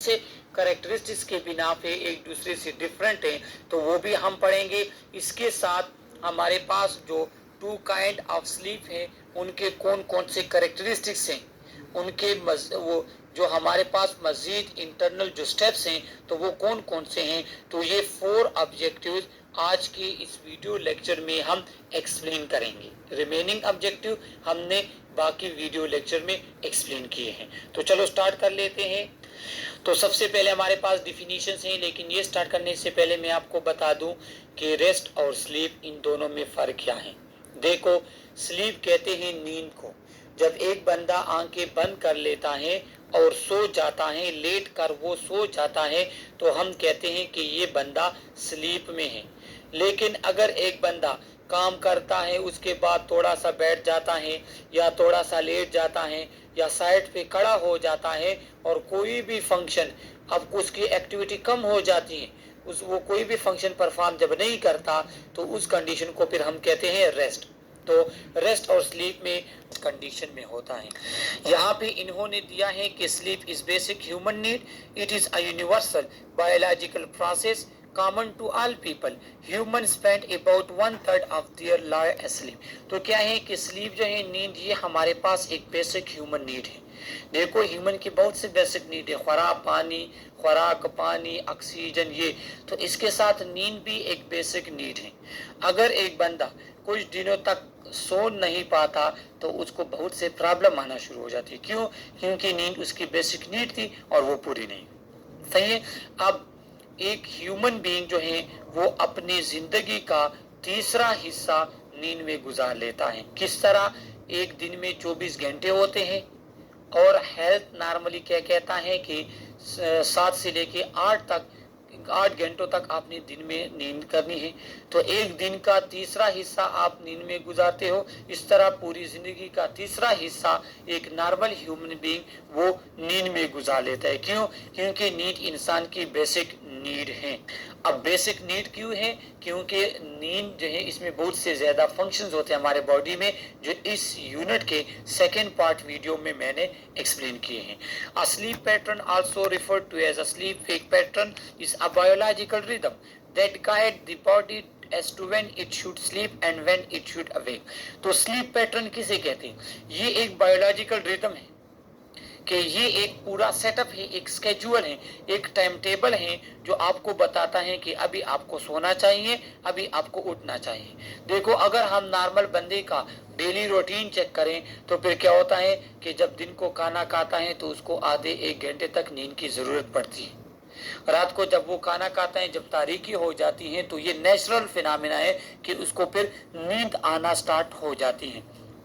से करेक्टरिस्टिक्स के बिना पे एक दूसरे से डिफरेंट हैं, तो वो भी हम पढ़ेंगे। इसके साथ हमारे पास जो टू काइंड ऑफ स्लीप है उनके कौन कौन से करेक्टरिस्टिक्स हैं, उनके वो जो हमारे पास मजीद इंटरनल जो स्टेप्स हैं तो वो कौन कौन से हैं। तो ये 4 ऑब्जेक्टिव्स आज के इस वीडियो लेक्चर में हम एक्सप्लेन करेंगे। रिमेनिंग ऑब्जेक्टिव हमने बाकी वीडियो लेक्चर में एक्सप्लेन किए हैं। तो चलो स्टार्ट कर लेते हैं। तो सबसे पहले हमारे पास डिफिनीशंस हैं, लेकिन ये स्टार्ट करने से पहले मैं आपको बता दूं कि रेस्ट और स्लीप इन दोनों में फ़र्क क्या है। देखो, स्लीप कहते हैं नींद को। जब एक बंदा आंखें बंद कर लेता है और सो जाता है, लेट कर वो सो जाता है, तो हम कहते हैं कि ये बंदा स्लीप में है। लेकिन अगर एक बंदा काम करता है, उसके बाद थोड़ा सा बैठ जाता है या थोड़ा सा लेट जाता है या साइड पे खड़ा हो जाता है और कोई भी फंक्शन, अब उसकी एक्टिविटी कम हो जाती है, वो कोई भी फंक्शन परफॉर्म जब नहीं करता, तो उस कंडीशन को फिर हम कहते हैं रेस्ट। तो रेस्ट और स्लीप में कंडीशन में होता है। यहाँ पे इन्होंने दिया है कि sleep is basic human need, it is a universal biological process common to all people. Humans spend about 1/3 of their life asleep. तो क्या है कि स्लीप जो है, नींद, ये हमारे पास एक बेसिक ह्यूमन नीड है। देखो, ह्यूमन की बहुत से बेसिक नीड है, खुराक पानी ऑक्सीजन, ये तो इसके साथ नींद भी एक बेसिक नीड है। अगर एक बंदा कुछ दिनों तक सो नहीं पाता तो उसको बहुत से प्रॉब्लम आना शुरू हो जाती है। क्यों? क्योंकि नींद उसकी बेसिक नीड थी और वो पूरी नहीं। सही है। अब एक ह्यूमन बीइंग जो है वो अपनी जिंदगी का तीसरा हिस्सा नींद में गुजार लेता है। किस तरह? एक दिन में 24 घंटे होते हैं और हेल्थ नॉर्मली क्या कहता है कि 7 से लेके 8 घंटों तक आपने दिन में नींद करनी है। तो एक दिन का तीसरा हिस्सा आप नींद में गुजारते हो। इस तरह पूरी जिंदगी का तीसरा हिस्सा एक नॉर्मल ह्यूमन बीइंग वो नींद में गुजार लेता है। क्यों? क्योंकि नींद इंसान की बेसिक नीड है। अब बेसिक नीड क्यों है? क्योंकि नींद जो है इसमें बहुत से ज्यादा फंक्शंस होते हैं हमारे बॉडी में, जो इस यूनिट के सेकेंड पार्ट वीडियो में मैंने एक्सप्लेन किए हैं। A sleep pattern also referred to as a sleep wake pattern is a biological rhythm that guide the body as to when it should sleep and when it should awake. तो sleep pattern किसे कहते हैं? ये एक biological rhythm है कि ये एक पूरा सेटअप है, एक स्केड्यूल है, एक टाइम टेबल है जो आपको बताता है कि अभी आपको सोना चाहिए, अभी आपको उठना चाहिए। देखो, अगर हम नॉर्मल बंदे का डेली रूटीन चेक करें तो फिर क्या होता है कि जब दिन को खाना खाता है तो उसको आधे 1 घंटे तक नींद की जरूरत पड़ती है। रात को जब वो खाना खाता है, जब तारीकी हो जाती है, तो ये नेचुरल फिनोमेना है कि उसको फिर नींद आना स्टार्ट हो जाती है।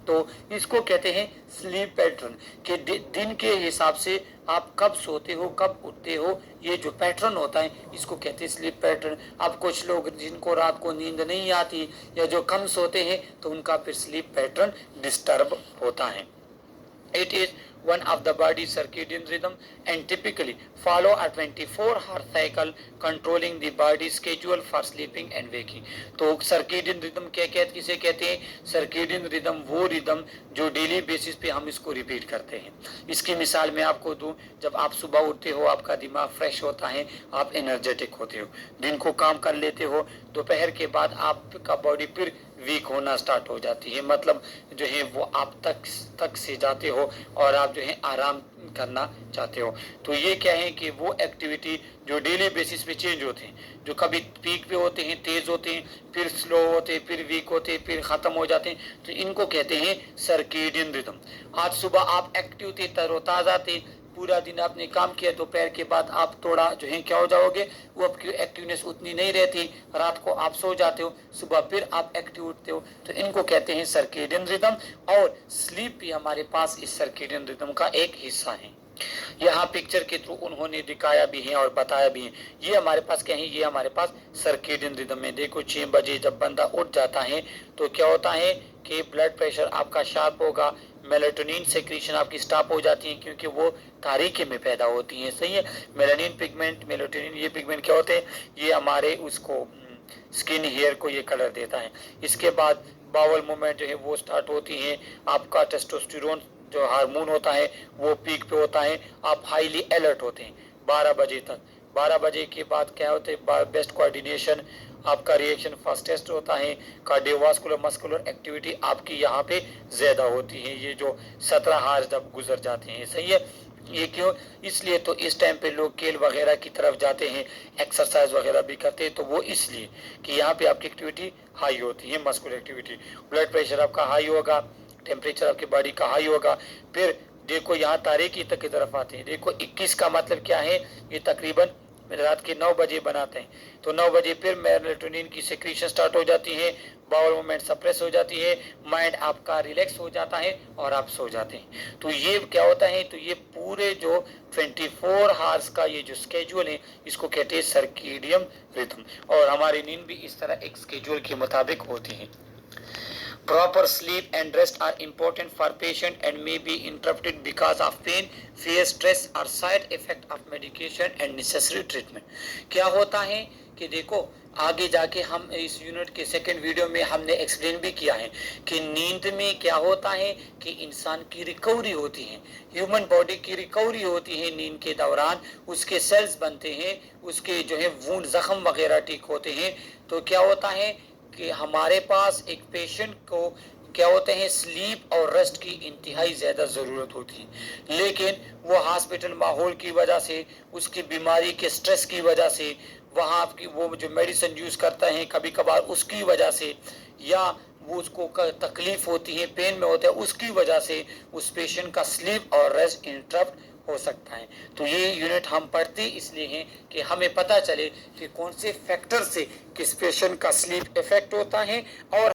तो इसको कहते हैं स्लीप पैटर्न कि दिन के हिसाब से आप कब सोते हो, कब उठते हो, ये जो पैटर्न होता है इसको कहते हैं स्लीप पैटर्न। अब कुछ लोग जिनको रात को नींद नहीं आती या जो कम सोते हैं तो उनका फिर स्लीप पैटर्न डिस्टर्ब होता है। It is one of the body's circadian rhythm and typically follow a 24-hour cycle controlling the body's schedule for sleeping and waking. तो सर्केडियन रिदम किसे कहते हैं? सर्केडियन रिदम वो रिदम जो डेली बेसिस पे हम इसको रिपीट करते हैं। इसकी मिसाल मैं आपको दूं, जब आप सुबह उठते हो आपका दिमाग फ्रेश होता है, आप एनर्जेटिक होते हो, दिन को काम कर लेते हो, दोपहर के बाद आपका बॉडी फिर वीक होना स्टार्ट हो जाती है, मतलब जो है वो आप तक से जाते हो और आप जो है आराम करना चाहते हो। तो ये क्या है कि वो एक्टिविटी जो डेली बेसिस पे चेंज होते हैं, जो कभी पीक पे होते हैं, तेज होते हैं, फिर स्लो होते हैं, फिर वीक होते हैं, फिर खत्म हो जाते हैं, तो इनको कहते हैं सर्केडियन रिदम। आज सुबह आप एक्टिव थे, तरोताजा थे, पूरा दिन आपने काम किया, दोपहर के बाद आप थोड़ा जो है क्या हो जाओगे, वो आपकी एक्टिवनेस उतनी नहीं रहती, रात को आप सो जाते हो, सुबह फिर आप एक्टिव उठते हो, तो इनको कहते हैं सर्केडियन रिदम। और स्लीप भी हमारे पास इस सर्केडियन रिदम का एक हिस्सा है। यहाँ पिक्चर के थ्रू उन्होंने दिखाया भी है और बताया भी है। ये हमारे पास क्या है? ये हमारे पास सर्केडियन रिदम में। देखो, 6 बजे जब बंदा उठ जाता है तो क्या होता है कि ब्लड प्रेशर आपका शार्प होगा, मेलाटोनिन सेक्रेशन आपकी स्टॉप हो जाती है क्योंकि वो तारीकी में पैदा होती है। सही है। मेलानिन पिगमेंट, मेलाटोनिन, ये पिगमेंट क्या होते हैं? ये हमारे उसको स्किन हेयर को ये कलर देता है। इसके बाद बावल मूवमेंट जो है वो स्टार्ट होती है, आपका टेस्टोस्टेरोन जो हार्मोन होता है वो पीक पे होता है, आप हाईली अलर्ट होते हैं। 12 बजे तक। 12 बजे के बाद क्या होता है, बेस्ट कोऑर्डिनेशन, आपका रिएक्शन फास्टेस्ट होता है, कार्डियोवास्कुलर मस्कुलर एक्टिविटी आपकी यहाँ पे ज़्यादा होती है, ये जो 17 हार्स जब गुजर जाते हैं। सही है, ये क्यों, इसलिए तो इस टाइम पे लोग खेल वगैरह की तरफ जाते हैं, एक्सरसाइज वगैरह भी करते हैं, तो वो इसलिए कि यहाँ पे आपकी एक्टिविटी हाई होती है, मस्कुलर एक्टिविटी। ब्लड प्रेशर आपका हाई होगा, टेम्परेचर आपकी बॉडी का हाई होगा। फिर देखो यहाँ तारीख की तरफ आते हैं, देखो 21 का मतलब क्या है, ये तकरीबन रात के 9 बजे बनाते हैं, तो 9 बजे फिर मेलाटोनिन की सेक्रीशन स्टार्ट हो जाती है, बाउल मूवमेंट सप्रेस हो जाती है, माइंड आपका रिलैक्स हो जाता है और आप सो जाते हैं। तो ये क्या होता है, तो ये पूरे जो 24 हार्स का ये जो स्केड्यूल है, इसको कहते हैं सर्केडियन रिथम, और हमारी नींद भी इस तरह एक स्केड्यूल के मुताबिक होती है। Proper sleep and rest are important for patient and may be interrupted because of pain, fear, stress or side effect of medication and necessary treatment. क्या होता है कि देखो आगे जाके हम इस यूनिट के सेकंड वीडियो में हमने एक्सप्लेन भी किया है कि नींद में क्या होता है कि इंसान की रिकवरी होती है, ह्यूमन बॉडी की रिकवरी होती है नींद के दौरान, उसके सेल्स बनते हैं, उसके जो है वुंड जख्म वगैरह ठीक होते हैं। तो क्या होता है कि हमारे पास एक पेशेंट को क्या होते हैं, स्लीप और रेस्ट की इंतहाई ज़्यादा ज़रूरत होती है, लेकिन वो हॉस्पिटल माहौल की वजह से, उसकी बीमारी के स्ट्रेस की वजह से, वहाँ की वो जो मेडिसिन यूज़ करता है कभी कभार उसकी वजह से, या वो उसको तकलीफ होती है, पेन में होता है, उसकी वजह से उस पेशेंट का स्लीप और रेस्ट इंटरप्ट हो सकता है। तो ये यूनिट हम पढ़ते इसलिए हैं कि हमें पता चले कि कौन से फैक्टर से किस पेशेंट का स्लीप इफेक्ट होता है और